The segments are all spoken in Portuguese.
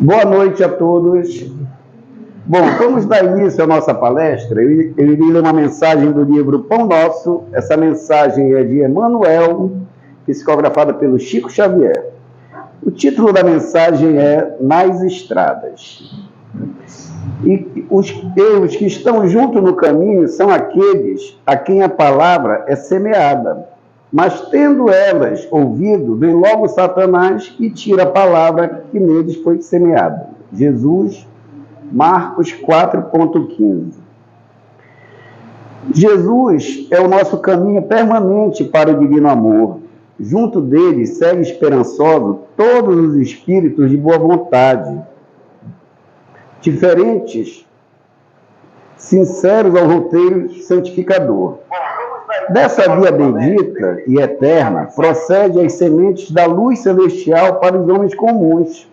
Boa noite a todos. Bom, vamos dar início à nossa palestra. Eu irei ler uma mensagem do livro Pão Nosso. Essa mensagem é de Emmanuel, psicografada pelo Chico Xavier. O título da mensagem é Nas Estradas. E os que estão junto no caminho são aqueles a quem a palavra é semeada. Mas tendo elas ouvido, vem logo Satanás e tira a palavra que neles foi semeada. Jesus, Marcos 4,15. Jesus é o nosso caminho permanente para o divino amor. Junto dele segue esperançoso todos os espíritos de boa vontade, diferentes, sinceros ao roteiro santificador. Dessa via bendita e eterna procede as sementes da luz celestial para os homens comuns.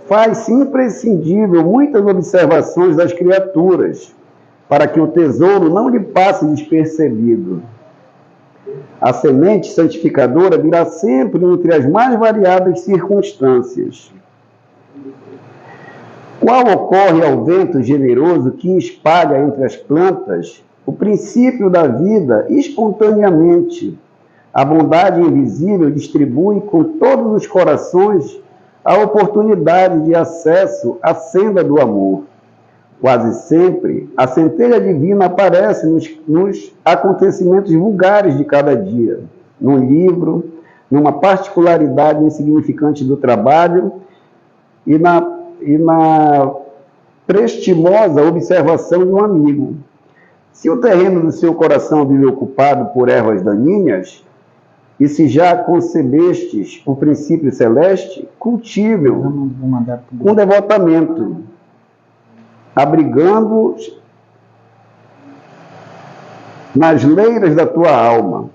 Faz-se imprescindível muitas observações das criaturas, para que o tesouro não lhe passe despercebido. A semente santificadora virá sempre entre as mais variadas circunstâncias. Qual ocorre ao vento generoso que espalha entre as plantas o princípio da vida espontaneamente? A bondade invisível distribui com todos os corações a oportunidade de acesso à senda do amor. Quase sempre, a centelha divina aparece nos acontecimentos vulgares de cada dia, num livro, numa particularidade insignificante do trabalho e na prestimosa observação de um amigo. Se o terreno do seu coração vive ocupado por ervas daninhas, e se já concebestes o princípio celeste, cultive-o com devotamento, abrigando-os nas leiras da tua alma.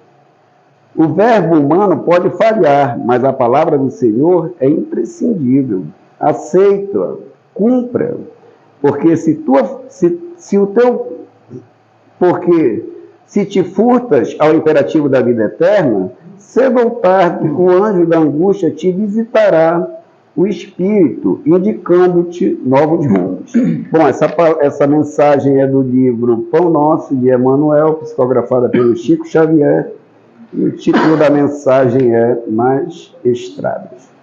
O verbo humano pode falhar, mas a palavra do Senhor é imprescindível. Aceita-a, cumpra, porque se te furtas ao imperativo da vida eterna, cedo ou tarde o anjo da angústia te visitará o espírito, indicando-te novos rumos. Bom, essa mensagem é do livro Pão Nosso, de Emmanuel, psicografada pelo Chico Xavier, e o título da mensagem é Nas Estradas.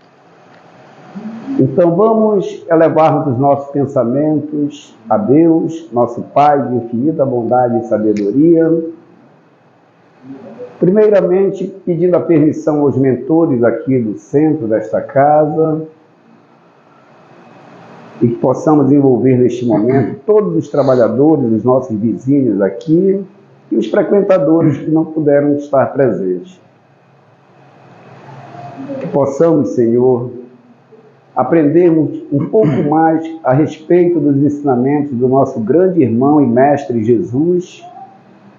Então vamos elevar os nossos pensamentos a Deus, nosso Pai de infinita bondade e sabedoria. Primeiramente, pedindo a permissão aos mentores aqui do centro desta casa, e que possamos envolver neste momento todos os trabalhadores, os nossos vizinhos aqui, e os frequentadores que não puderam estar presentes. Que possamos, Senhor, aprendermos um pouco mais a respeito dos ensinamentos do nosso grande irmão e mestre Jesus,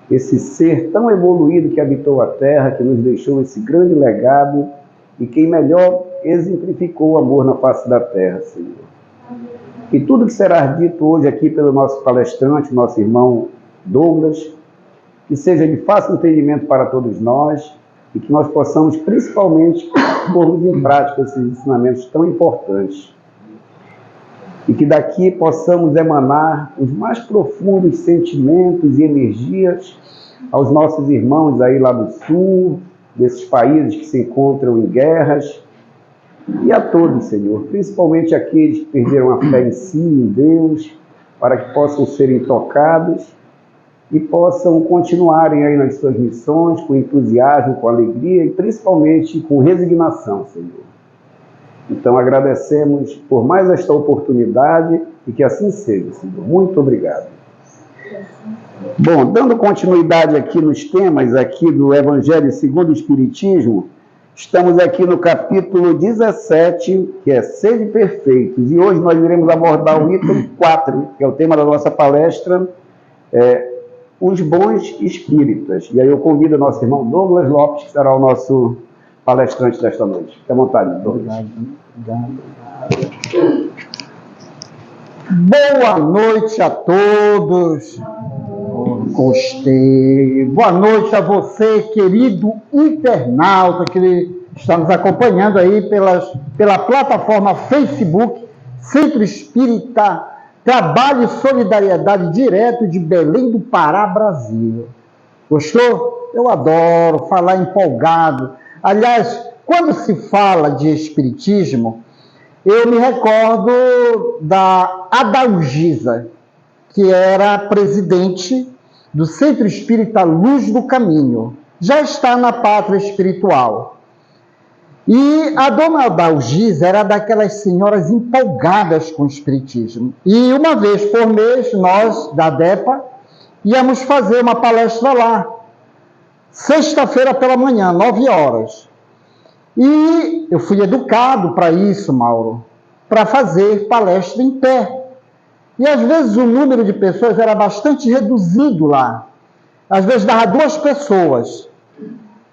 esse ser tão evoluído que habitou a Terra, que nos deixou esse grande legado e quem melhor exemplificou o amor na face da Terra, Senhor. E tudo que será dito hoje aqui pelo nosso palestrante, nosso irmão Douglas, que seja de fácil entendimento para todos nós e que nós possamos, principalmente, pormos em prática esses ensinamentos tão importantes. E que daqui possamos emanar os mais profundos sentimentos e energias aos nossos irmãos aí lá do sul, desses países que se encontram em guerras, e a todos, Senhor, principalmente aqueles que perderam a fé em si, em Deus, para que possam serem tocados e possam continuarem aí nas suas missões com entusiasmo, com alegria e principalmente com resignação, Senhor. Então agradecemos por mais esta oportunidade e que assim seja, Senhor. Muito obrigado. Bom, dando continuidade aqui nos temas aqui do Evangelho segundo o Espiritismo, estamos aqui no capítulo 17, que é Sede Perfeitos, e hoje nós iremos abordar o item 4, que é o tema da nossa palestra, os bons espíritas. E aí eu convido o nosso irmão Douglas Lopes, que será o nosso palestrante desta noite. Fique à vontade, Douglas. Boa noite a todos. Gostei. Boa noite a você, querido internauta, que está nos acompanhando aí pela plataforma Facebook Centro Espírita Trabalho e Solidariedade, direto de Belém do Pará, Brasil. Gostou? Eu adoro falar empolgado. Aliás, quando se fala de espiritismo, eu me recordo da Adalgisa, que era presidente do Centro Espírita Luz do Caminho. Já está na pátria espiritual. E a dona Adalgisa era daquelas senhoras empolgadas com o espiritismo. E uma vez por mês, nós, da DEPA, íamos fazer uma palestra lá. Sexta-feira pela manhã, 9 horas. E eu fui educado para isso, Mauro, para fazer palestra em pé. E às vezes o número de pessoas era bastante reduzido lá. Às vezes dava 2 pessoas.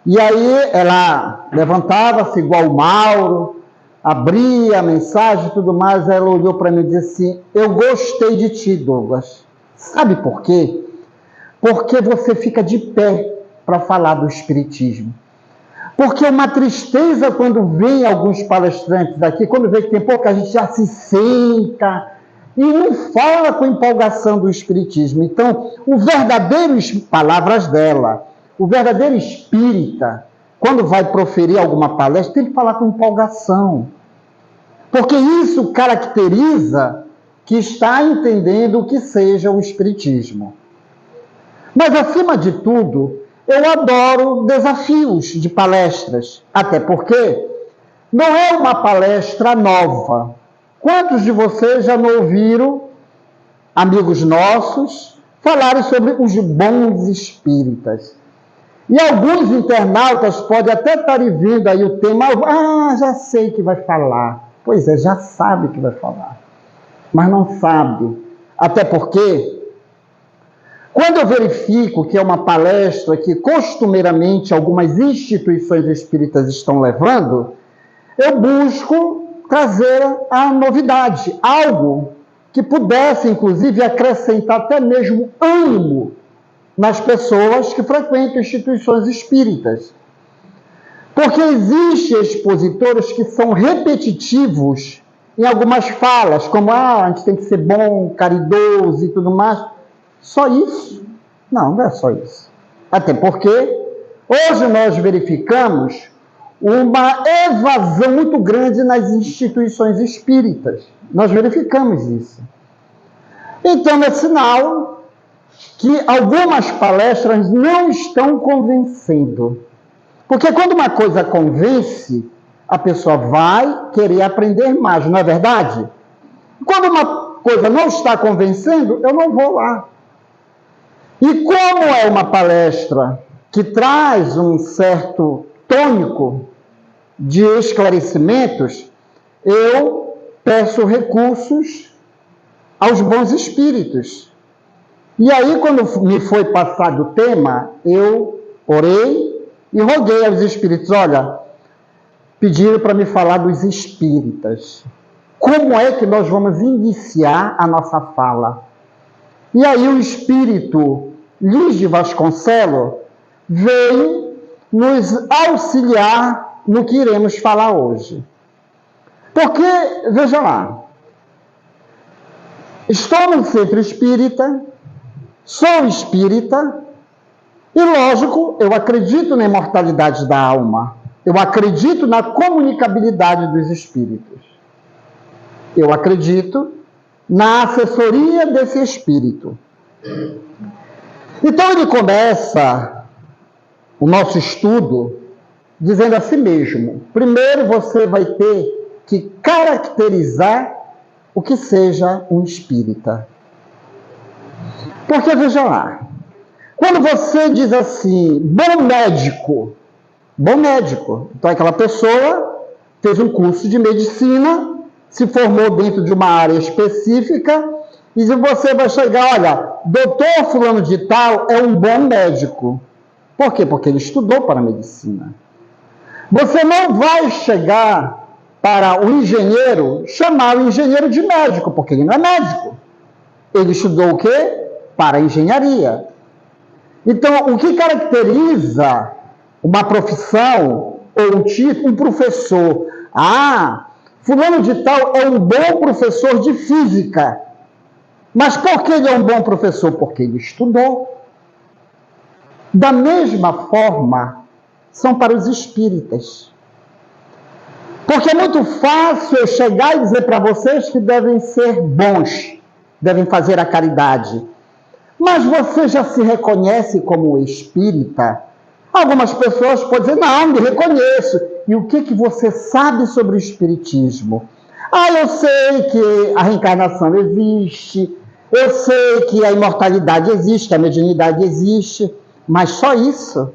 E aí ela levantava-se igual o Mauro, abria a mensagem e tudo mais. Ela olhou para mim e disse assim: eu gostei de ti, Douglas. Sabe por quê? Porque você fica de pé para falar do espiritismo. Porque é uma tristeza quando vem alguns palestrantes aqui, quando vê que tem pouca gente, já se senta e não fala com empolgação do espiritismo. Então, o verdadeiro, palavras dela, o verdadeiro espírita, quando vai proferir alguma palestra, tem que falar com empolgação. Porque isso caracteriza que está entendendo o que seja o espiritismo. Mas, acima de tudo, eu adoro desafios de palestras, até porque não é uma palestra nova. Quantos de vocês já não ouviram amigos nossos falarem sobre os bons espíritas? E alguns internautas podem até estar vendo aí o tema, já sei que vai falar. Pois é, já sabe que vai falar, mas não sabe. Até porque quando eu verifico que é uma palestra que costumeiramente algumas instituições espíritas estão levando, eu busco trazer a novidade, algo que pudesse, inclusive, acrescentar até mesmo ânimo nas pessoas que frequentam instituições espíritas. Porque existem expositores que são repetitivos em algumas falas, como a gente tem que ser bom, caridoso e tudo mais. Só isso? Não, não é só isso. Até porque hoje nós verificamos uma evasão muito grande nas instituições espíritas. Nós verificamos isso. Então é sinal que algumas palestras não estão convencendo. Porque quando uma coisa convence, a pessoa vai querer aprender mais, não é verdade? Quando uma coisa não está convencendo, eu não vou lá. E como é uma palestra que traz um certo tônico de esclarecimentos, eu peço recursos aos bons espíritos. E aí, quando me foi passado o tema, eu orei e roguei aos espíritos: olha, pediram para me falar dos espíritas. Como é que nós vamos iniciar a nossa fala? E aí o espírito Luiz de Vasconcelos veio nos auxiliar no que iremos falar hoje. Porque, veja lá, estou no centro espírita, sou espírita, e lógico, eu acredito na imortalidade da alma, eu acredito na comunicabilidade dos espíritos, eu acredito na assessoria desse espírito. Então ele começa o nosso estudo dizendo a si mesmo: primeiro você vai ter que caracterizar o que seja um espírita. Porque, veja lá, quando você diz assim, bom médico, então aquela pessoa fez um curso de medicina, se formou dentro de uma área específica, e você vai chegar, olha, doutor fulano de tal é um bom médico. Por quê? Porque ele estudou para a medicina. Você não vai chegar para o engenheiro, chamar o engenheiro de médico, porque ele não é médico. Ele estudou o quê? Para a engenharia. Então, o que caracteriza uma profissão ou um título, um professor? fulano de tal é um bom professor de física. Mas por que ele é um bom professor? Porque ele estudou. Da mesma forma, são para os espíritas. Porque é muito fácil eu chegar e dizer para vocês que devem ser bons, devem fazer a caridade. Mas você já se reconhece como espírita? Algumas pessoas podem dizer, não, me reconheço. E o que você sabe sobre o espiritismo? Eu sei que a reencarnação existe, eu sei que a imortalidade existe, que a mediunidade existe, mas só isso.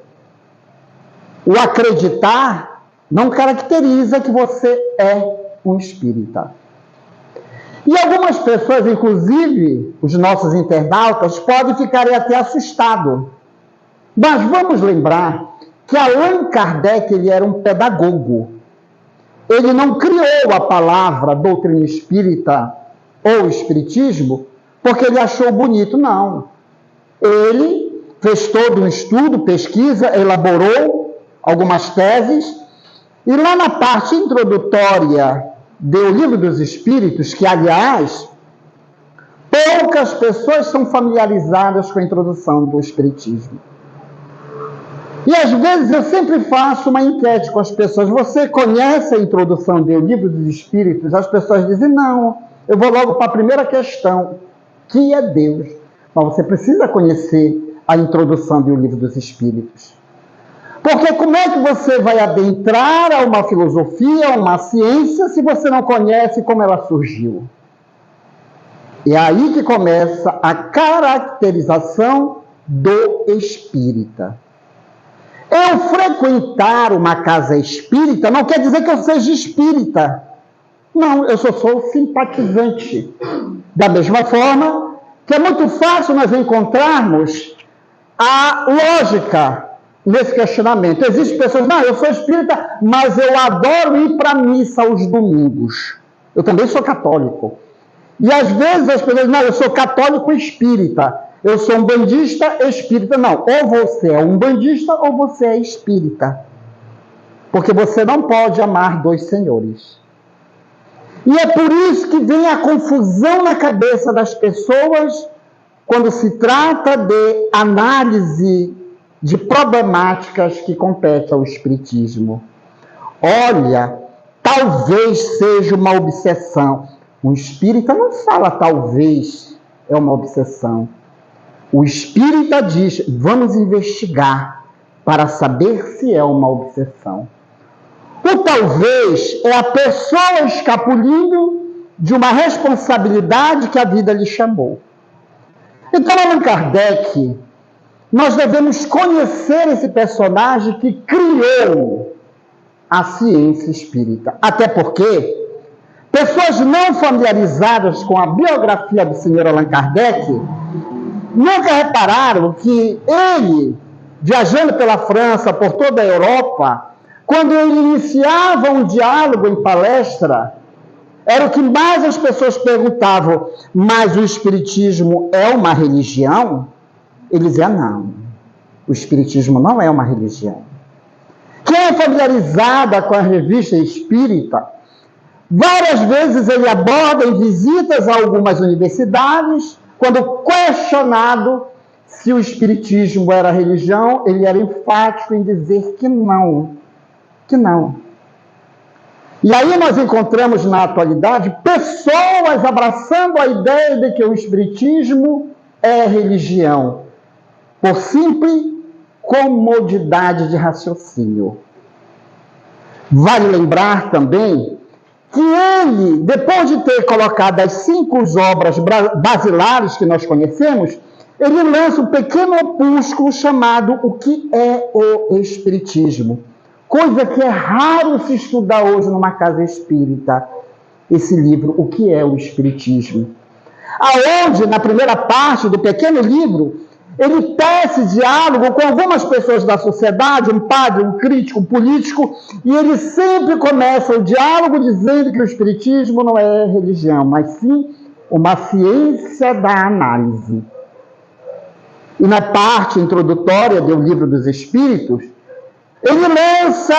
O acreditar não caracteriza que você é um espírita. E algumas pessoas, inclusive os nossos internautas, podem ficar até assustados. Mas vamos lembrar que Allan Kardec ele era um pedagogo. Ele não criou a palavra doutrina espírita ou espiritismo porque ele achou bonito, não. Ele fez todo um estudo, pesquisa, elaborou algumas teses, e lá na parte introdutória do Livro dos Espíritos, que, aliás, poucas pessoas são familiarizadas com a introdução do Espiritismo. E, às vezes, eu sempre faço uma enquete com as pessoas. Você conhece a introdução do Livro dos Espíritos? As pessoas dizem, não. Eu vou logo para a primeira questão, que é Deus. Mas você precisa conhecer a introdução do Livro dos Espíritos. Porque como é que você vai adentrar a uma filosofia, a uma ciência, se você não conhece como ela surgiu? É aí que começa a caracterização do espírita. Eu frequentar uma casa espírita não quer dizer que eu seja espírita. Não, eu só sou simpatizante. Da mesma forma que é muito fácil nós encontrarmos a lógica nesse questionamento. Existem pessoas, não, eu sou espírita, mas eu adoro ir para a missa aos domingos. Eu também sou católico. E às vezes as pessoas, não, eu sou católico espírita. Eu sou um bandista espírita. Não, ou você é um bandista ou você é espírita. Porque você não pode amar dois senhores. E é por isso que vem a confusão na cabeça das pessoas quando se trata de análise de problemáticas que competem ao espiritismo. Olha, talvez seja uma obsessão. Um espírita não fala talvez é uma obsessão. O espírita diz, vamos investigar para saber se é uma obsessão. O talvez é a pessoa escapulindo de uma responsabilidade que a vida lhe chamou. Então, Allan Kardec, nós devemos conhecer esse personagem que criou a ciência espírita. Até porque pessoas não familiarizadas com a biografia do senhor Allan Kardec nunca repararam que ele, viajando pela França, por toda a Europa, quando ele iniciava um diálogo em palestra, era o que mais as pessoas perguntavam, mas o espiritismo é uma religião? Ele dizia, não, o espiritismo não é uma religião. Quem é familiarizada com a revista espírita, várias vezes ele aborda em visitas a algumas universidades, quando questionado se o espiritismo era religião, ele era enfático em dizer que não. Que não. E aí nós encontramos na atualidade pessoas abraçando a ideia de que o espiritismo é religião, por simples comodidade de raciocínio. Vale lembrar também que ele, depois de ter colocado as 5 obras basilares que nós conhecemos, ele lança um pequeno opúsculo chamado O que é o Espiritismo? Coisa que é raro se estudar hoje numa casa espírita. Esse livro, O que é o Espiritismo? Aonde, na primeira parte do pequeno livro, ele tece diálogo com algumas pessoas da sociedade, um padre, um crítico, um político, e ele sempre começa o diálogo dizendo que o espiritismo não é religião, mas sim uma ciência da análise. E na parte introdutória do Livro dos Espíritos, ele lança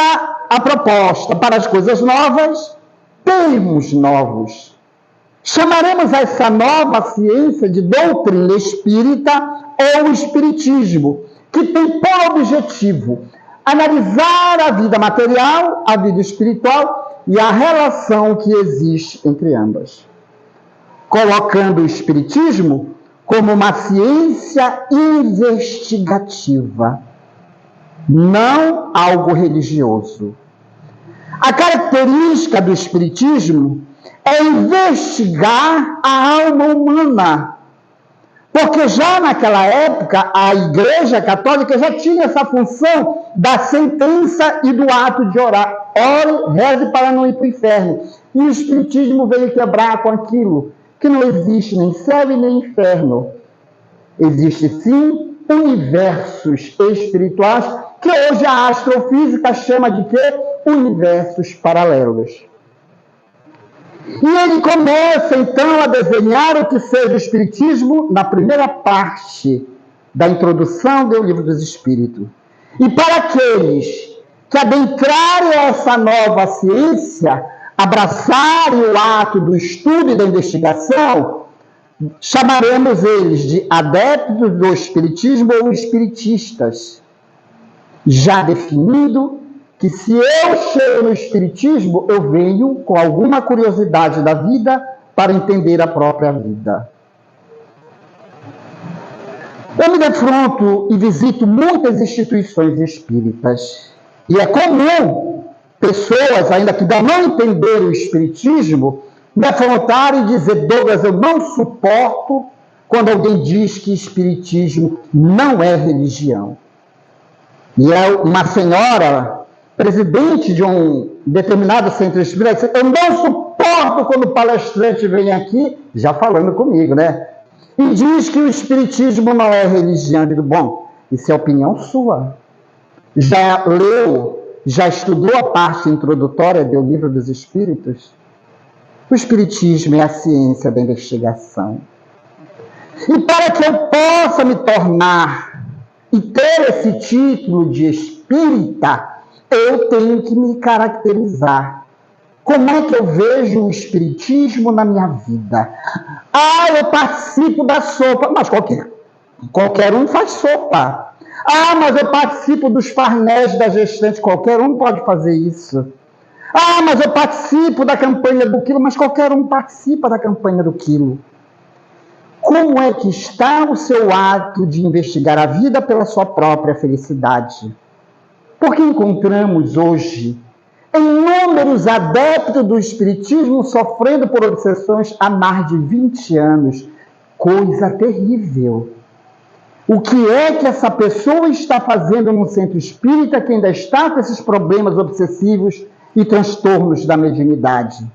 a proposta para as coisas novas, termos novos. Chamaremos essa nova ciência de doutrina espírita ou espiritismo, que tem por objetivo analisar a vida material, a vida espiritual e a relação que existe entre ambas, colocando o espiritismo como uma ciência investigativa, não algo religioso. A característica do espiritismo é investigar a alma humana, porque já naquela época a Igreja Católica já tinha essa função da sentença e do ato de orar. Ore, reze para não ir para o inferno. E o espiritismo veio quebrar com aquilo, que não existe nem céu e nem inferno. Existe sim universos espirituais, que hoje a astrofísica chama de quê? Universos paralelos. E ele começa, então, a desenhar o que seja o Espiritismo na primeira parte da introdução do Livro dos Espíritos. E para aqueles que adentrarem essa nova ciência, abraçarem o ato do estudo e da investigação, chamaremos eles de adeptos do Espiritismo ou espiritistas, já definido que se eu chego no Espiritismo, eu venho com alguma curiosidade da vida para entender a própria vida. Eu me defronto e visito muitas instituições espíritas. E é comum pessoas, ainda que ainda não entenderam o Espiritismo, me defrontarem e dizer: Douglas, eu não suporto quando alguém diz que Espiritismo não é religião. E é uma senhora, presidente de um determinado centro espírita, eu não suporto quando o palestrante vem aqui, já falando comigo, né? E diz que o espiritismo não é religião. Eu digo, bom, isso é opinião sua. Já leu, já estudou a parte introdutória do Livro dos Espíritos? O espiritismo é a ciência da investigação. E para que eu possa me tornar e ter esse título de espírita, eu tenho que me caracterizar. Como é que eu vejo o espiritismo na minha vida? Ah, eu participo da sopa. Mas qualquer um faz sopa. Ah, mas eu participo dos farnés da gestante. Qualquer um pode fazer isso. Ah, mas eu participo da campanha do quilo. Mas qualquer um participa da campanha do quilo. Como é que está o seu ato de investigar a vida pela sua própria felicidade? Porque encontramos hoje inúmeros adeptos do espiritismo sofrendo por obsessões há mais de 20 anos. Coisa terrível. O que é que essa pessoa está fazendo num centro espírita que ainda está com esses problemas obsessivos e transtornos da mediunidade?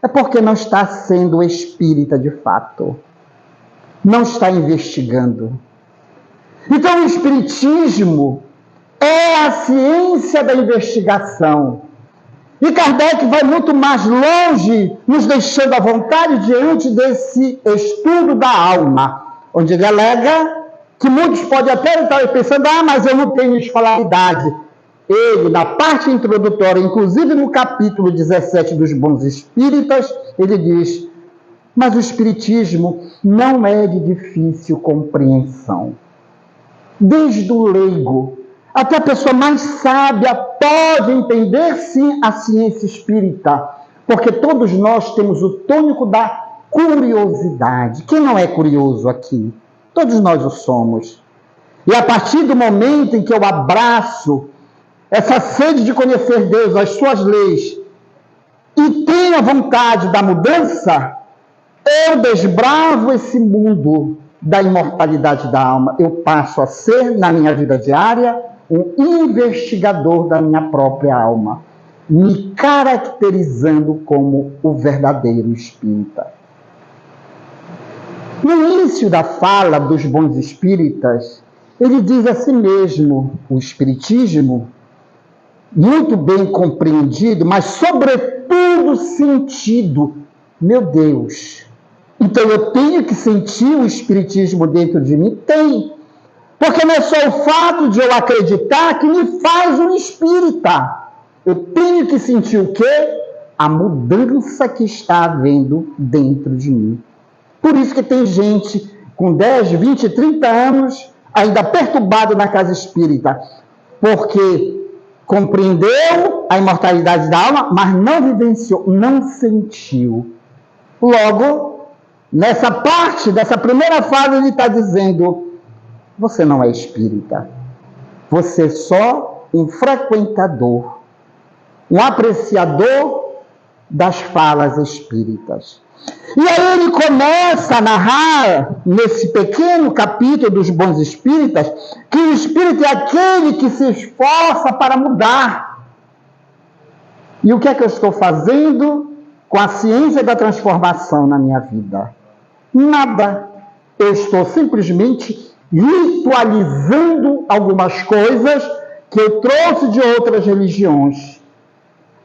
É porque não está sendo espírita de fato. Não está investigando. Então o espiritismo é a ciência da investigação. E Kardec vai muito mais longe, nos deixando à vontade diante desse estudo da alma, onde ele alega que muitos podem até estar pensando, mas eu não tenho escolaridade. Ele, na parte introdutória, inclusive no capítulo 17 dos Bons Espíritas, ele diz, mas o espiritismo não é de difícil compreensão. Desde o leigo até a pessoa mais sábia pode entender, sim, a ciência espírita, porque todos nós temos o tônico da curiosidade. Quem não é curioso aqui? Todos nós o somos. E a partir do momento em que eu abraço essa sede de conhecer Deus, as suas leis, e tenho a vontade da mudança, eu desbravo esse mundo da imortalidade da alma. Eu passo a ser, na minha vida diária, um investigador da minha própria alma, me caracterizando como o verdadeiro espírita. No início da fala dos bons espíritas, ele diz assim mesmo, o espiritismo, muito bem compreendido, mas sobretudo sentido. Meu Deus, então eu tenho que sentir o espiritismo dentro de mim? Tem. Porque não é só o fato de eu acreditar que me faz um espírita. Eu tenho que sentir o quê? a mudança que está havendo dentro de mim. Por isso que tem gente com 10, 20, 30 anos ainda perturbado na casa espírita, porque compreendeu a imortalidade da alma, mas não vivenciou, não sentiu. Logo, nessa parte, dessa primeira fase, ele está dizendo: você não é espírita, você é só um frequentador, um apreciador das falas espíritas. E aí ele começa a narrar, nesse pequeno capítulo dos bons espíritas, que o espírito é aquele que se esforça para mudar. E o que é que eu estou fazendo com a ciência da transformação na minha vida? Nada. Eu estou simplesmente ritualizando algumas coisas que eu trouxe de outras religiões.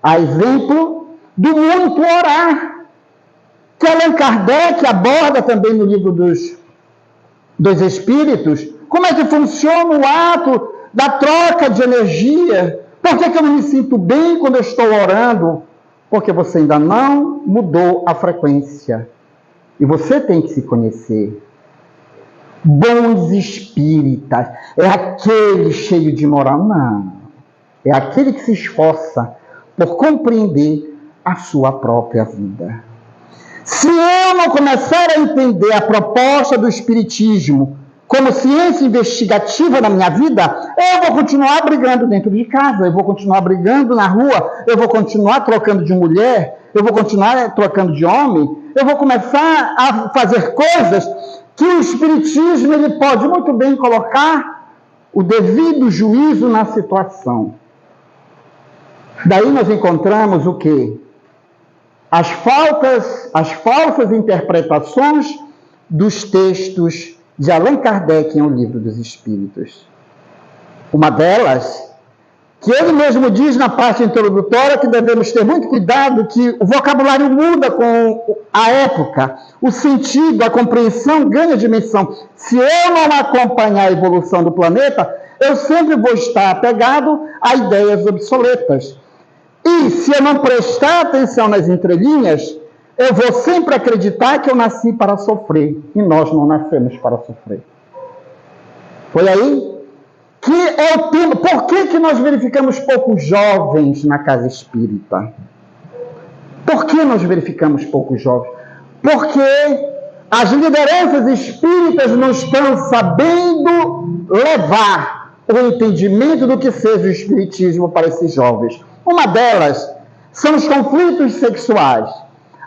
A exemplo do muito orar, que Allan Kardec aborda também no livro dos Espíritos. Como é que funciona o ato da troca de energia? Por que eu não me sinto bem quando eu estou orando? Porque você ainda não mudou a frequência. E você tem que se conhecer. Bons espíritas é aquele cheio de moral? Não. É aquele que se esforça por compreender a sua própria vida. Se eu não começar a entender a proposta do Espiritismo como ciência investigativa na minha vida, eu vou continuar brigando dentro de casa, eu vou continuar brigando na rua, eu vou continuar trocando de mulher, eu vou continuar trocando de homem, eu vou começar a fazer coisas que o Espiritismo ele pode muito bem colocar o devido juízo na situação. Daí nós encontramos o quê? As falsas interpretações dos textos de Allan Kardec em O Livro dos Espíritos. Uma delas, que ele mesmo diz na parte introdutória que devemos ter muito cuidado, que o vocabulário muda com a época, o sentido, a compreensão ganha dimensão. Se eu não acompanhar a evolução do planeta, eu sempre vou estar apegado a ideias obsoletas. E se eu não prestar atenção nas entrelinhas, eu vou sempre acreditar que eu nasci para sofrer. E nós não nascemos para sofrer. Foi aí que é o tema. Por que nós verificamos poucos jovens na casa espírita? Por que nós verificamos poucos jovens? Porque as lideranças espíritas não estão sabendo levar o entendimento do que seja o espiritismo para esses jovens. Uma delas são os conflitos sexuais,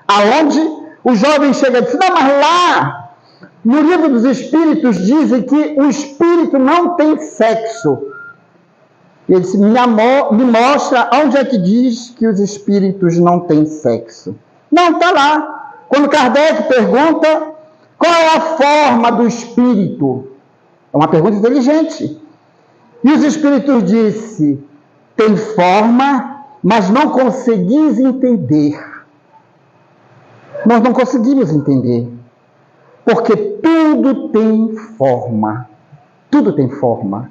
aonde o jovem chega e diz: não, mas lá, no Livro dos Espíritos, dizem que o espírito não tem sexo. E ele disse: me mostra onde é que diz que os espíritos não têm sexo. Não, está lá. Quando Kardec pergunta qual é a forma do espírito, é uma pergunta inteligente. E os espíritos disse: tem forma, mas não conseguis entender. Nós não conseguimos entender. Porque tudo tem forma. Tudo tem forma.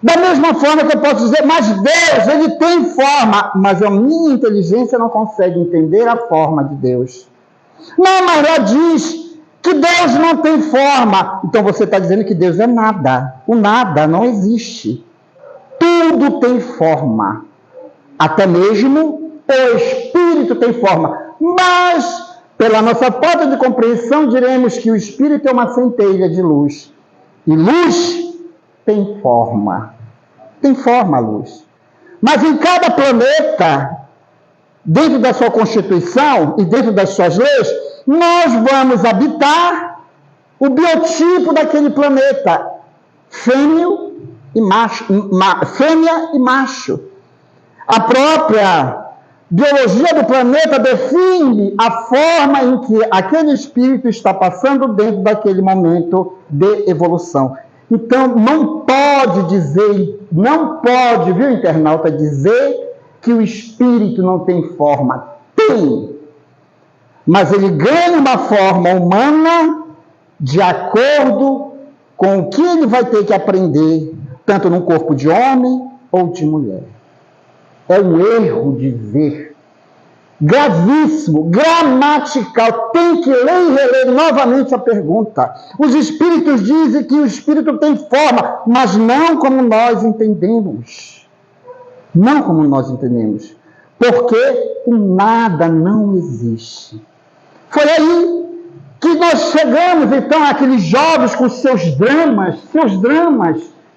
Da mesma forma que eu posso dizer: mas Deus, ele tem forma. Mas a minha inteligência não consegue entender a forma de Deus. Não, mas lá diz que Deus não tem forma. Então você está dizendo que Deus é nada. O nada não existe. Tudo tem forma. Até mesmo o espírito tem forma. Mas, pela nossa falta de compreensão, diremos que o espírito é uma centelha de luz. E luz tem forma. Tem forma a luz. Mas em cada planeta, dentro da sua constituição e dentro das suas leis, nós vamos habitar o biotipo daquele planeta. Fêmea e macho. A própria biologia do planeta define a forma em que aquele espírito está passando dentro daquele momento de evolução. Então, não pode, viu, internauta, dizer que o espírito não tem forma. Tem. Mas ele ganha uma forma humana de acordo com o que ele vai ter que aprender, tanto no corpo de homem ou de mulher. É um erro dizer gravíssimo, gramatical. Tem que ler e reler novamente a pergunta. Os espíritos dizem que o espírito tem forma, mas não como nós entendemos. Não como nós entendemos. Porque o nada não existe. Foi aí que nós chegamos, então, àqueles jovens com seus dramas,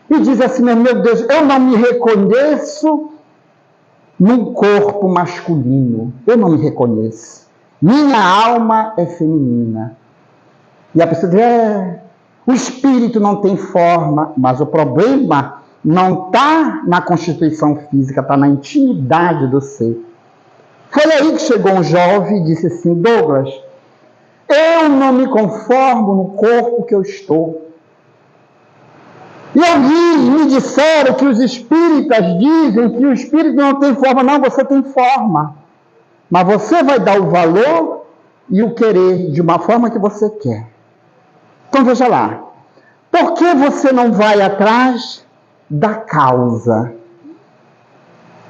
e dizem assim, meu Deus, eu não me reconheço num corpo masculino. Eu não me reconheço. Minha alma é feminina. E a pessoa diz, o espírito não tem forma, mas o problema não está na constituição física, está na intimidade do ser. Foi aí que chegou um jovem e disse assim, Douglas, eu não me conformo no corpo que eu estou. E me disseram que os espíritas dizem que o espírito não tem forma. Não, você tem forma. Mas você vai dar o valor e o querer de uma forma que você quer. Então veja lá. Por que você não vai atrás da causa?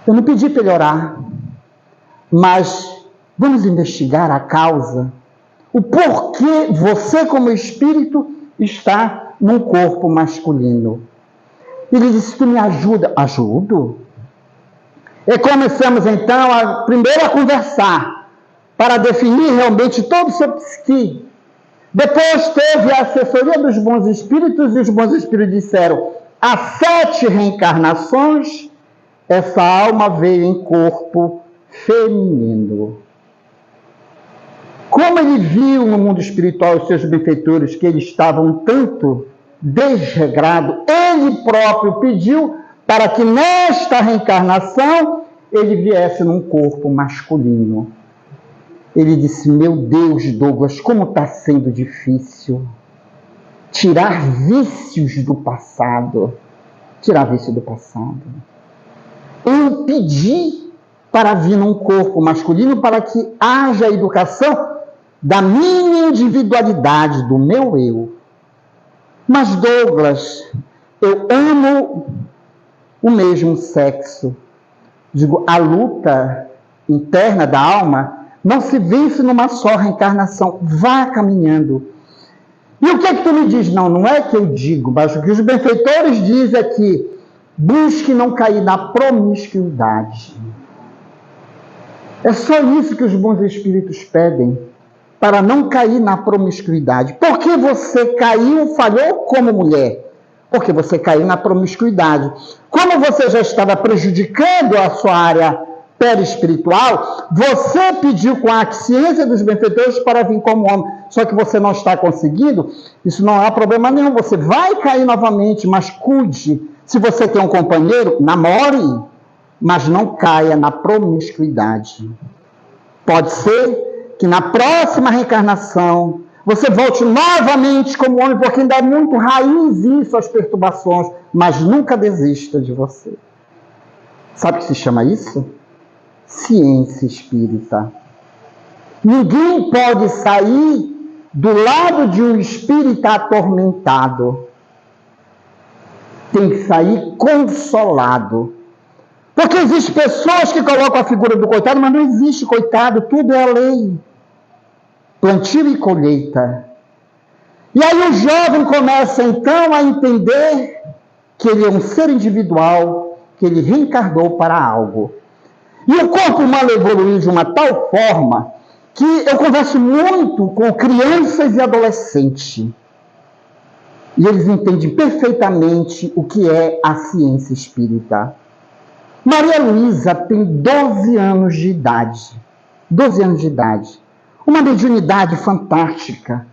Eu não pedi para ele orar. Mas vamos investigar a causa. O porquê você, como espírito, está num corpo masculino. Ele disse, tu me ajuda. Ajudo? E começamos então primeiro a conversar, para definir realmente todo o seu psique. Depois teve a assessoria dos bons espíritos, e os bons espíritos disseram, há 7 reencarnações, essa alma veio em corpo feminino. Como ele viu no mundo espiritual os seus benfeitores que eles estavam um tanto desregrados, ele próprio pediu para que nesta reencarnação ele viesse num corpo masculino. Ele disse, meu Deus, Douglas, como está sendo difícil tirar vícios do passado. Tirar vícios do passado. Eu pedi para vir num corpo masculino para que haja educação da minha individualidade, do meu eu. Mas, Douglas, eu amo o mesmo sexo. Digo, a luta interna da alma não se vence numa só reencarnação. Vá caminhando. E o que é que tu me diz? Não é que eu digo, mas o que os benfeitores dizem é que busque não cair na promiscuidade. É só isso que os bons espíritos pedem, para não cair na promiscuidade. Por que você caiu, falhou como mulher? Porque você caiu na promiscuidade. Como você já estava prejudicando a sua área perispiritual, você pediu com a aquiescência dos benfeitores para vir como homem. Só que você não está conseguindo, isso não há problema nenhum. Você vai cair novamente, mas cuide. Se você tem um companheiro, namore, mas não caia na promiscuidade. Pode ser que na próxima reencarnação você volte novamente como homem, porque ainda é muito raiz isso, as perturbações, mas nunca desista de você. Sabe o que se chama isso? Ciência espírita. Ninguém pode sair do lado de um espírita atormentado. Tem que sair consolado. Porque existem pessoas que colocam a figura do coitado, mas não existe coitado, tudo é a lei. Plantio e colheita. E aí o jovem começa então a entender que ele é um ser individual, que ele reencarnou para algo. E o corpo humano evoluiu de uma tal forma que eu converso muito com crianças e adolescentes. E eles entendem perfeitamente o que é a ciência espírita. Maria Luísa tem 12 anos de idade. 12 anos de idade. Uma mediunidade fantástica.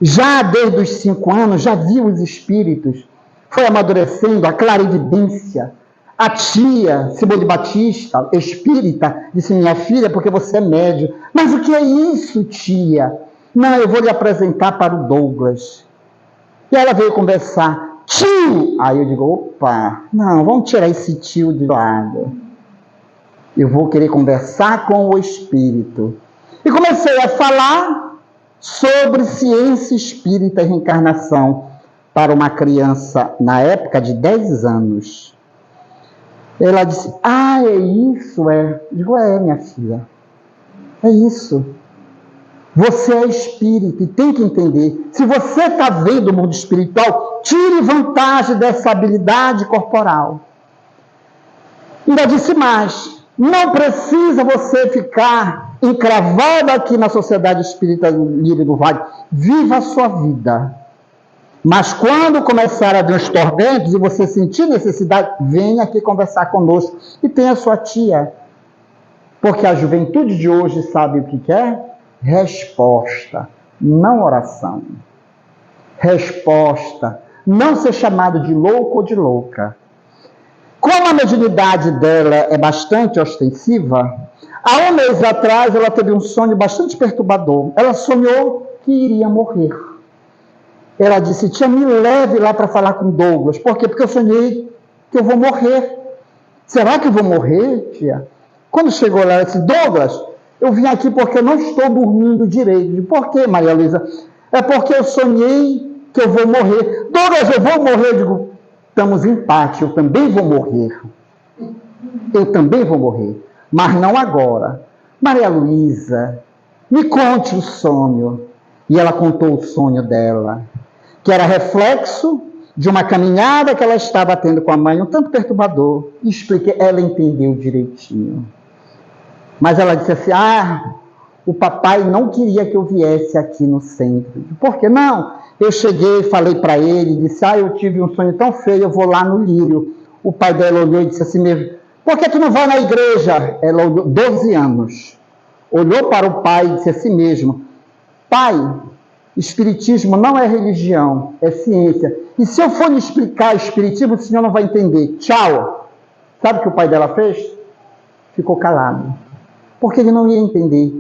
Já desde os 5 anos, já viu os espíritos. Foi amadurecendo a clarividência. A tia, Simone Batista, espírita, disse, minha filha, porque você é médium. Mas o que é isso, tia? Não, eu vou lhe apresentar para o Douglas. E ela veio conversar. Tio! Aí eu digo, opa, não, vamos tirar esse tio de lado. Eu vou querer conversar com o espírito. E comecei a falar sobre ciência espírita e reencarnação para uma criança, na época, de 10 anos. Ela disse, é isso, é. Eu digo, minha filha. É isso. Você é espírito e tem que entender. Se você está vendo o mundo espiritual, tire vantagem dessa habilidade corporal. Ainda disse mais, não precisa você ficar encravado aqui na Sociedade Espírita Lírio do Vale. Viva a sua vida. Mas quando começar a vir os tormentos e você sentir necessidade, venha aqui conversar conosco. E tenha a sua tia. Porque a juventude de hoje sabe o que quer? Resposta, não oração. Resposta, não ser chamado de louco ou de louca. Como a mediunidade dela é bastante ostensiva, há um mês atrás ela teve um sonho bastante perturbador. Ela sonhou que iria morrer. Ela disse, tia, me leve lá para falar com Douglas. Por quê? Porque eu sonhei que eu vou morrer. Será que eu vou morrer, tia? Quando chegou lá, ela disse, Douglas, eu vim aqui porque eu não estou dormindo direito. Por quê, Maria Luísa? É porque eu sonhei que eu vou morrer. Douglas, eu vou morrer. Eu digo, estamos em empate, eu também vou morrer. Eu também vou morrer. Mas não agora. Maria Luísa, me conte o sonho. E ela contou o sonho dela, que era reflexo de uma caminhada que ela estava tendo com a mãe, um tanto perturbador. E expliquei, ela entendeu direitinho. Mas ela disse assim, o papai não queria que eu viesse aqui no centro. Por quê? Não, eu cheguei, falei para ele, disse, eu tive um sonho tão feio, eu vou lá no Lírio. O pai dela olhou e disse assim mesmo, por que tu não vai na igreja? Ela olhou, 12 anos, olhou para o pai e disse assim mesmo, pai, espiritismo não é religião, é ciência. E se eu for lhe explicar o espiritismo, o senhor não vai entender. Tchau. Sabe o que o pai dela fez? Ficou calado. Porque ele não ia entender.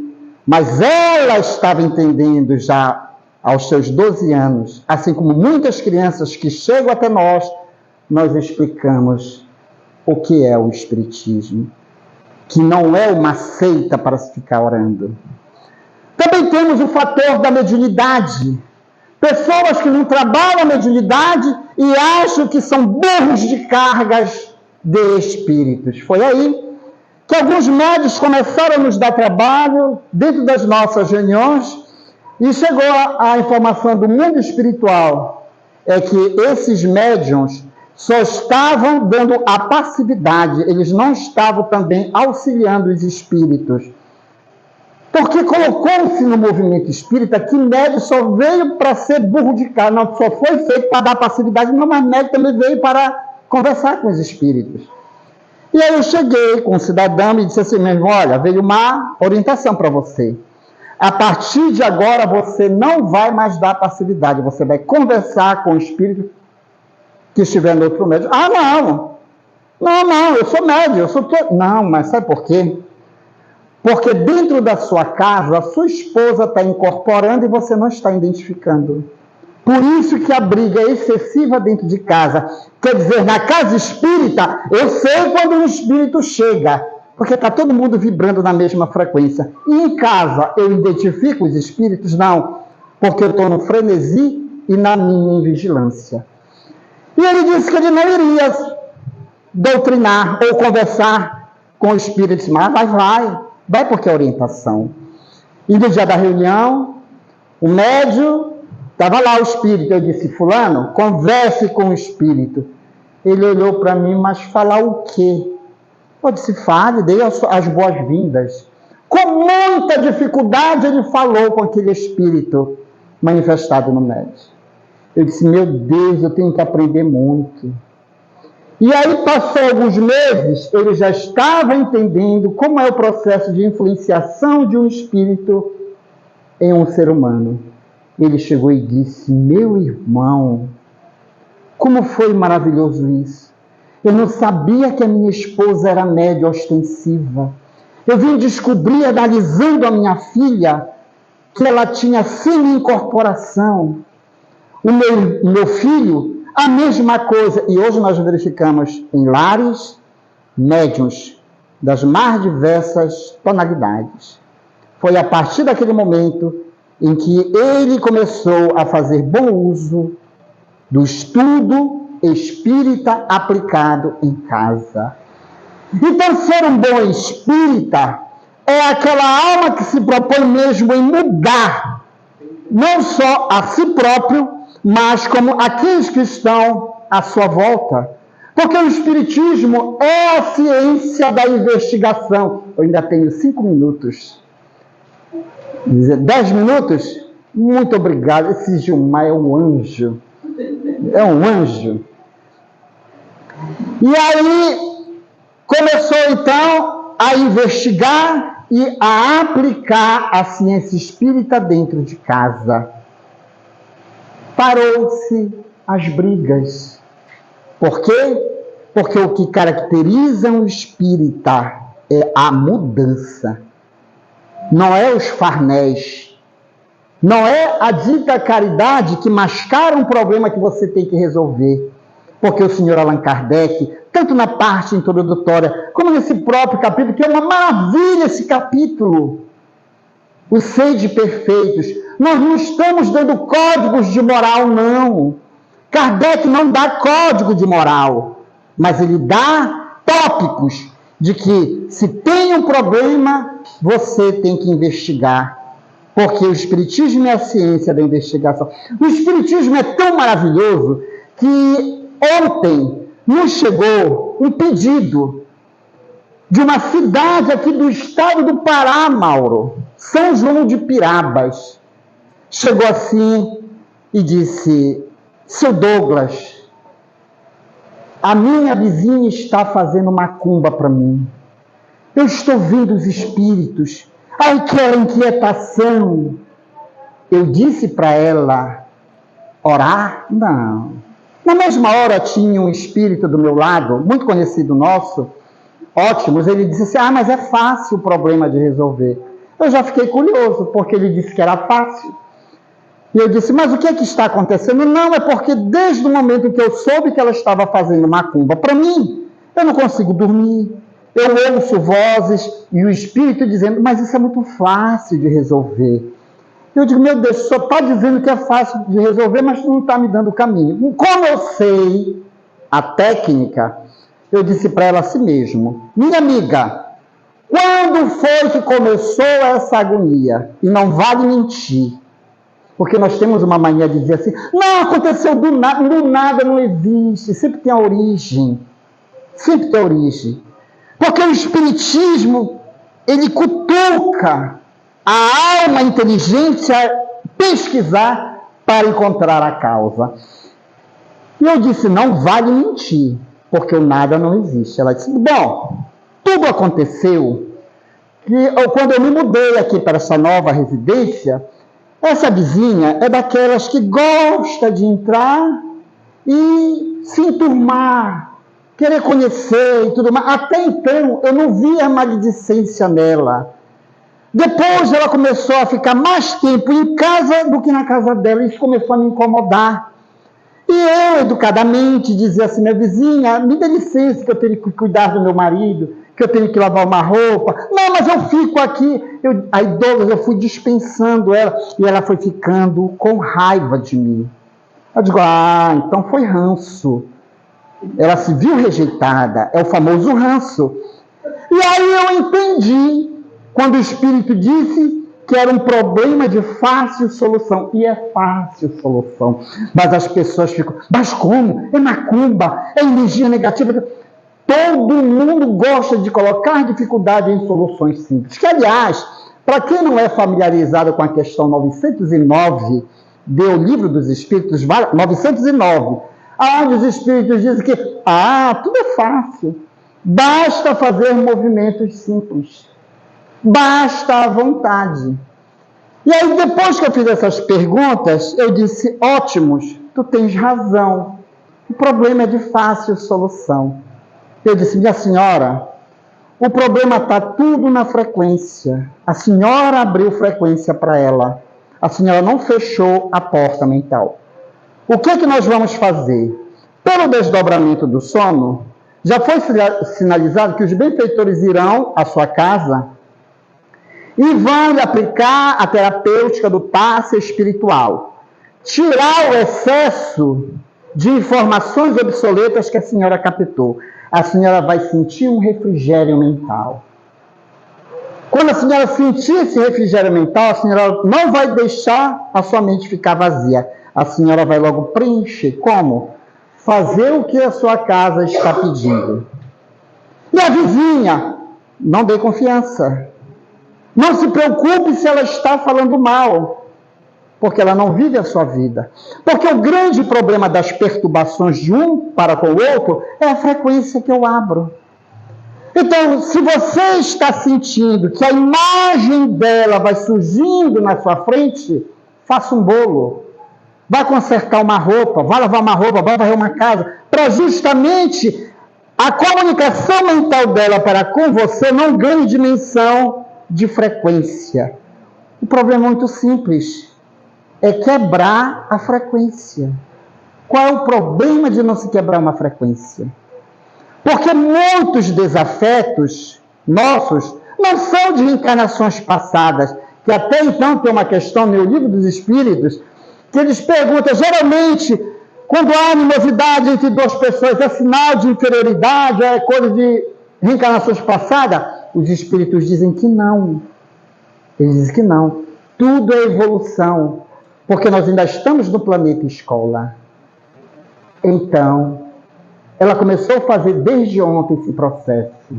Mas ela estava entendendo já aos seus 12 anos, assim como muitas crianças que chegam até nós explicamos o que é o espiritismo, que não é uma seita para se ficar orando. Também temos o fator da mediunidade. Pessoas que não trabalham a mediunidade e acham que são burros de cargas de espíritos. Foi aí que alguns médios começaram a nos dar trabalho dentro das nossas reuniões e chegou a informação do mundo espiritual, é que esses médiuns só estavam dando a passividade, eles não estavam também auxiliando os espíritos. Porque colocou-se no movimento espírita que médium só veio para ser burro de carga, não só foi feito para dar passividade, não, mas médium também veio para conversar com os espíritos. E aí eu cheguei com um cidadão e disse assim mesmo, olha, veio uma orientação para você. A partir de agora você não vai mais dar passividade, você vai conversar com o espírito que estiver no outro médium. Não, eu sou médium, eu sou... Não, mas sabe por quê? Porque dentro da sua casa, a sua esposa está incorporando e você não está identificando. Por isso que a briga é excessiva dentro de casa. Quer dizer, na casa espírita, eu sei quando o espírito chega, porque está todo mundo vibrando na mesma frequência. E em casa, eu identifico os espíritos? Não, porque eu estou no frenesi e na minha vigilância. E ele disse que ele não iria doutrinar ou conversar com o espírito, mas vai porque é orientação. E no dia da reunião, o médium... Estava lá o espírito, eu disse, fulano, converse com o espírito. Ele olhou para mim, mas falar o quê? Eu disse, fale, dei as boas-vindas. Com muita dificuldade ele falou com aquele espírito manifestado no médium. Eu disse, meu Deus, eu tenho que aprender muito. E aí passou alguns meses, ele já estava entendendo como é o processo de influenciação de um espírito em um ser humano. Ele chegou e disse, meu irmão, como foi maravilhoso isso. Eu não sabia que a minha esposa era média ostensiva. Eu vim descobrir, analisando a minha filha, que ela tinha semi-incorporação. O meu filho, a mesma coisa. E hoje nós verificamos em lares médiuns das mais diversas tonalidades. Foi a partir daquele momento em que ele começou a fazer bom uso do estudo espírita aplicado em casa. Então, ser um bom espírita é aquela alma que se propõe mesmo em mudar, não só a si próprio, mas como aqueles que estão à sua volta. Porque o Espiritismo é a ciência da investigação. Eu ainda tenho 5 minutos. 10 minutos? Muito obrigado. Esse Gilmar é um anjo. É um anjo. E aí, começou então a investigar e a aplicar a ciência espírita dentro de casa. Parou-se as brigas. Por quê? Porque o que caracteriza um espírita é a mudança. Não é os farnés. Não é a dita caridade que mascara um problema que você tem que resolver. Porque o senhor Allan Kardec, tanto na parte introdutória, como nesse próprio capítulo, que é uma maravilha esse capítulo, os sede perfeitos, nós não estamos dando códigos de moral, não. Kardec não dá código de moral, mas ele dá tópicos de que se tem um problema, você tem que investigar. Porque o Espiritismo é a ciência da investigação. O Espiritismo é tão maravilhoso que ontem nos chegou um pedido de uma cidade aqui do estado do Pará, Mauro, São João de Pirabas. Chegou assim e disse: seu Douglas, a minha vizinha está fazendo macumba para mim. Eu estou vendo os espíritos. Aquela inquietação. Eu disse para ela orar? Não. Na mesma hora tinha um espírito do meu lado, muito conhecido nosso, ótimos, ele disse assim: mas é fácil o problema de resolver. Eu já fiquei curioso, porque ele disse que era fácil. E eu disse: mas o que é que está acontecendo? Não, é porque desde o momento que eu soube que ela estava fazendo macumba para mim, eu não consigo dormir. Eu ouço vozes e o espírito dizendo: mas isso é muito fácil de resolver. Eu digo: meu Deus, só está dizendo que é fácil de resolver, mas não está me dando o caminho. Como eu sei a técnica, eu disse para ela assim mesmo: minha amiga, quando foi que começou essa agonia? E não vale mentir. Porque nós temos uma mania de dizer assim: não, aconteceu do nada não existe, sempre tem a origem. Sempre tem a origem. Porque o Espiritismo, ele cutuca a alma inteligente a pesquisar para encontrar a causa. E eu disse: não vale mentir, porque o nada não existe. Ela disse: bom, tudo aconteceu que quando eu me mudei aqui para essa nova residência, essa vizinha é daquelas que gosta de entrar e se enturmar, querer conhecer e tudo mais. Até então, eu não via maledicência nela. Depois, ela começou a ficar mais tempo em casa do que na casa dela. Isso começou a me incomodar. E eu, educadamente, dizia assim: minha vizinha, me dê licença que eu tenho que cuidar do meu marido, que eu tenho que lavar uma roupa. Não, mas eu fico aqui. Aí, Douglas, eu fui dispensando ela. E ela foi ficando com raiva de mim. Eu digo: então foi ranço. Ela se viu rejeitada, é o famoso ranço. E aí eu entendi, quando o Espírito disse que era um problema de fácil solução. E é fácil solução. Mas as pessoas ficam: mas como? É macumba, é energia negativa. Todo mundo gosta de colocar dificuldade em soluções simples. Que, aliás, para quem não é familiarizado com a questão 909 do Livro dos Espíritos, 909, onde os Espíritos dizem que tudo é fácil, basta fazer movimentos simples, basta a vontade. E aí, depois que eu fiz essas perguntas, eu disse: ótimos, tu tens razão, o problema é de fácil solução. Eu disse: minha senhora, o problema está tudo na frequência. A senhora abriu frequência para ela, a senhora não fechou a porta mental. O que é que nós vamos fazer? Pelo desdobramento do sono, já foi sinalizado que os benfeitores irão à sua casa e vão lhe aplicar a terapêutica do passe espiritual. Tirar o excesso de informações obsoletas que a senhora captou. A senhora vai sentir um refrigério mental. Quando a senhora sentir esse refrigério mental, a senhora não vai deixar a sua mente ficar vazia. A senhora vai logo preencher. Como? Fazer o que a sua casa está pedindo. E a vizinha? Não dê confiança. Não se preocupe se ela está falando mal, porque ela não vive a sua vida. Porque o grande problema das perturbações de um para com o outro é a frequência que eu abro. Então, se você está sentindo que a imagem dela vai surgindo na sua frente, faça um bolo. Vai consertar uma roupa, vai lavar uma roupa, vai varrer uma casa, para justamente a comunicação mental dela para com você não ganhe dimensão de frequência. O problema é muito simples. É quebrar a frequência. Qual é o problema de não se quebrar uma frequência? Porque muitos desafetos nossos não são de reencarnações passadas, que até então tem uma questão no Livro dos Espíritos, que eles perguntam, geralmente, quando há animosidade entre duas pessoas, é sinal de inferioridade, é coisa de reencarnações passadas? Os espíritos dizem que não. Eles dizem que não. Tudo é evolução, porque nós ainda estamos no planeta escola. Então, ela começou a fazer desde ontem esse processo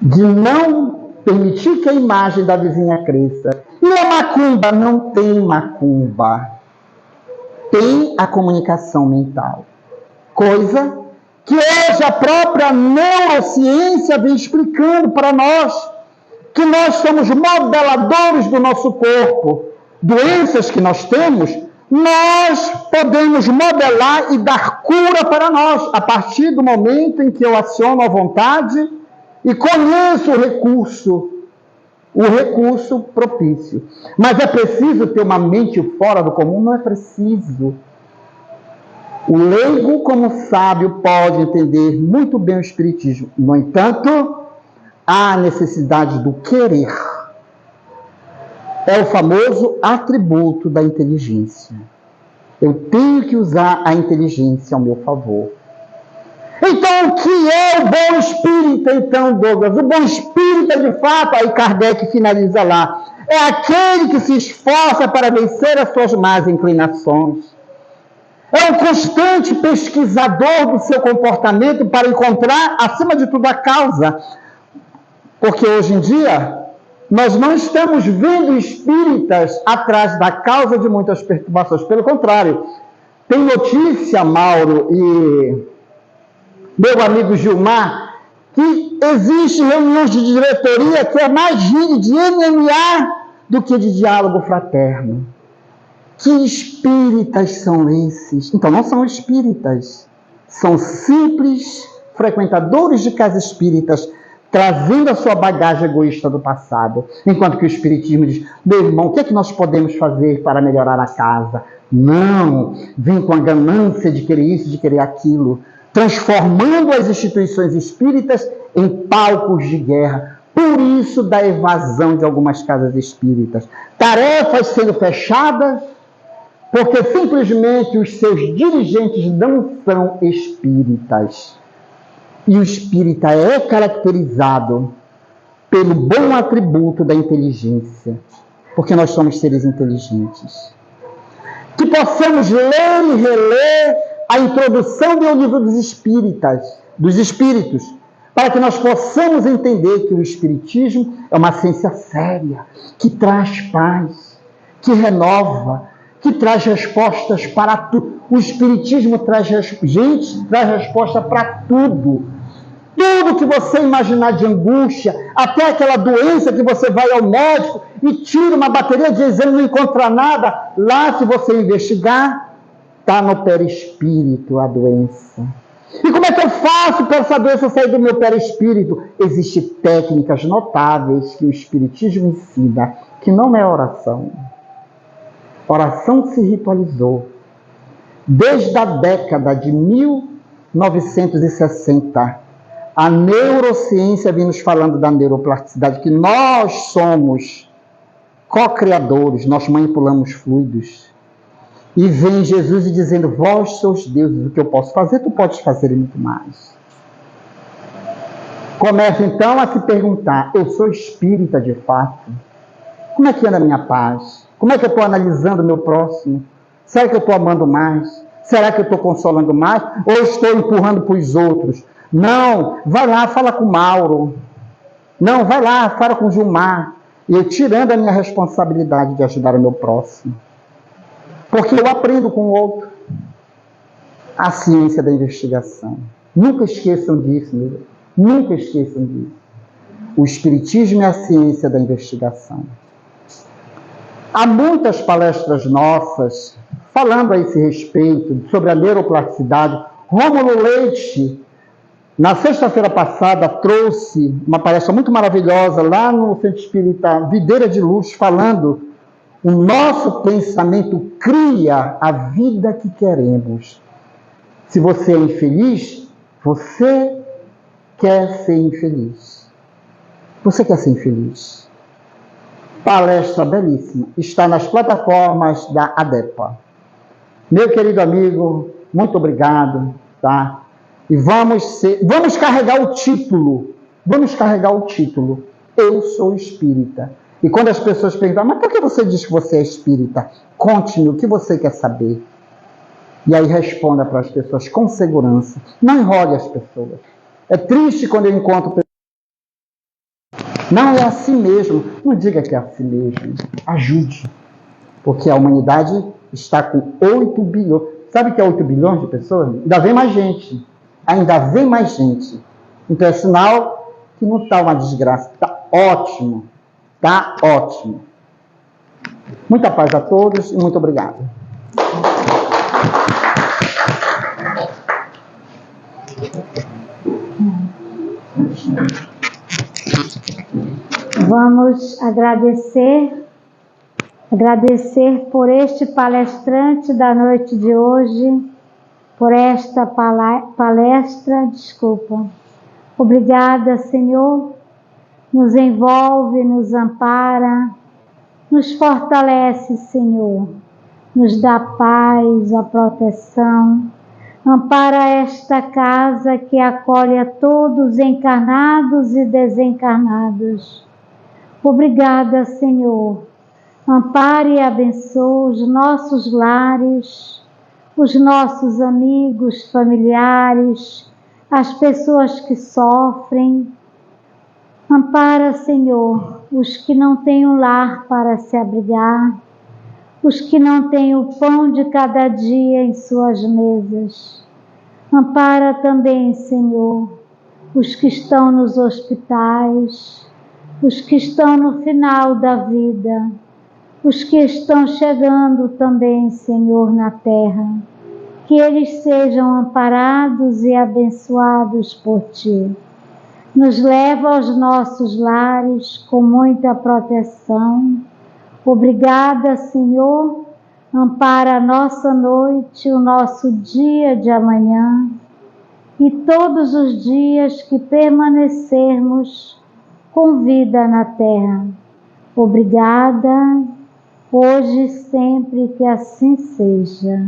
de não permitir que a imagem da vizinha cresça. E a macumba? Não tem macumba. Tem a comunicação mental. Coisa que hoje a própria neurociência vem explicando para nós, que nós somos modeladores do nosso corpo. Doenças que nós temos, nós podemos modelar e dar cura para nós, a partir do momento em que eu aciono a vontade e conheço o recurso propício. Mas é preciso ter uma mente fora do comum? Não é preciso. O leigo, como sábio, pode entender muito bem o espiritismo. No entanto, há a necessidade do querer. É o famoso atributo da inteligência. Eu tenho que usar a inteligência ao meu favor. Então, o que é o bom espírita, então, Douglas? O bom espírita, de fato, aí Kardec finaliza lá, é aquele que se esforça para vencer as suas más inclinações. É um constante pesquisador do seu comportamento para encontrar, acima de tudo, a causa. Porque hoje em dia, nós não estamos vendo espíritas atrás da causa de muitas perturbações. Pelo contrário, tem notícia, Mauro e meu amigo Gilmar, que existe reuniões de diretoria que é mais de MMA do que de diálogo fraterno. Que espíritas são esses? Então, não são espíritas. São simples frequentadores de casas espíritas, trazendo a sua bagagem egoísta do passado. Enquanto que o espiritismo diz, meu irmão, o que é que nós podemos fazer para melhorar a casa? Não, vem com a ganância de querer isso, de querer aquilo, transformando as instituições espíritas em palcos de guerra. Por isso, da evasão de algumas casas espíritas. Tarefas sendo fechadas, porque simplesmente os seus dirigentes não são espíritas. E o espírita é caracterizado pelo bom atributo da inteligência, porque nós somos seres inteligentes. Que possamos ler e reler a introdução do livro dos espíritos, para que nós possamos entender que o espiritismo é uma ciência séria, que traz paz, que renova, que traz respostas para tudo. O espiritismo traz resposta para tudo. Tudo que você imaginar de angústia, até aquela doença que você vai ao médico e tira uma bateria de exame e não encontra nada, lá se você investigar, está no perispírito a doença. E como é que eu faço para essa doença sair do meu perispírito? Existem técnicas notáveis que o espiritismo ensina, que não é oração. Oração se ritualizou. Desde a década de 1960, a neurociência vem nos falando da neuroplasticidade, que nós somos co-criadores, nós manipulamos fluidos. E vem Jesus dizendo, vós sois deuses, o que eu posso fazer, tu podes fazer e muito mais. Começo então a se perguntar, eu sou espírita de fato? Como é que anda a minha paz? Como é que eu estou analisando o meu próximo? Será que eu estou amando mais? Será que eu estou consolando mais? Ou estou empurrando para os outros? Não, vai lá, fala com o Mauro. Não, vai lá, fala com o Gilmar. E eu tirando a minha responsabilidade de ajudar o meu próximo. Porque eu aprendo com o outro. A ciência da investigação. Nunca esqueçam disso, meu Deus. Nunca esqueçam disso. O espiritismo é a ciência da investigação. Há muitas palestras nossas falando a esse respeito, sobre a neuroplasticidade. Rômulo Leite, na sexta-feira passada, trouxe uma palestra muito maravilhosa lá no Centro Espírita Videira de Luz, falando o nosso pensamento cria a vida que queremos. Se você é infeliz, você quer ser infeliz. Você quer ser infeliz. Palestra belíssima. Está nas plataformas da ADEPA. Meu querido amigo, muito obrigado, tá? E vamos carregar o título. Vamos carregar o título. Eu sou espírita. E quando as pessoas perguntam, mas por que você diz que você é espírita? Conte-me o que você quer saber. E aí responda para as pessoas com segurança. Não enrole as pessoas. É triste quando eu encontro pessoas. Não é assim mesmo. Não diga que é assim mesmo. Ajude. Porque a humanidade está com 8 bilhões. Sabe o que é 8 bilhões de pessoas? Ainda vem mais gente. Ainda vem mais gente. Então é sinal que não está uma desgraça. Está ótimo. Está ótimo. Muita paz a todos e muito obrigado. Vamos agradecer por este palestrante da noite de hoje, por esta palestra, Obrigada, Senhor, nos envolve, nos ampara, nos fortalece, Senhor, nos dá paz, a proteção, ampara esta casa que acolhe a todos encarnados e desencarnados. Obrigada, Senhor. Ampare e abençoe os nossos lares, os nossos amigos, familiares, as pessoas que sofrem. Ampara, Senhor, os que não têm um lar para se abrigar, os que não têm o pão de cada dia em suas mesas. Ampara também, Senhor, os que estão nos hospitais, os que estão no final da vida, os que estão chegando também, Senhor, na terra, que eles sejam amparados e abençoados por Ti. Nos leva aos nossos lares com muita proteção. Obrigada, Senhor, ampara a nossa noite, o nosso dia de amanhã e todos os dias que permanecermos com vida na terra. Obrigada, hoje e sempre que assim seja.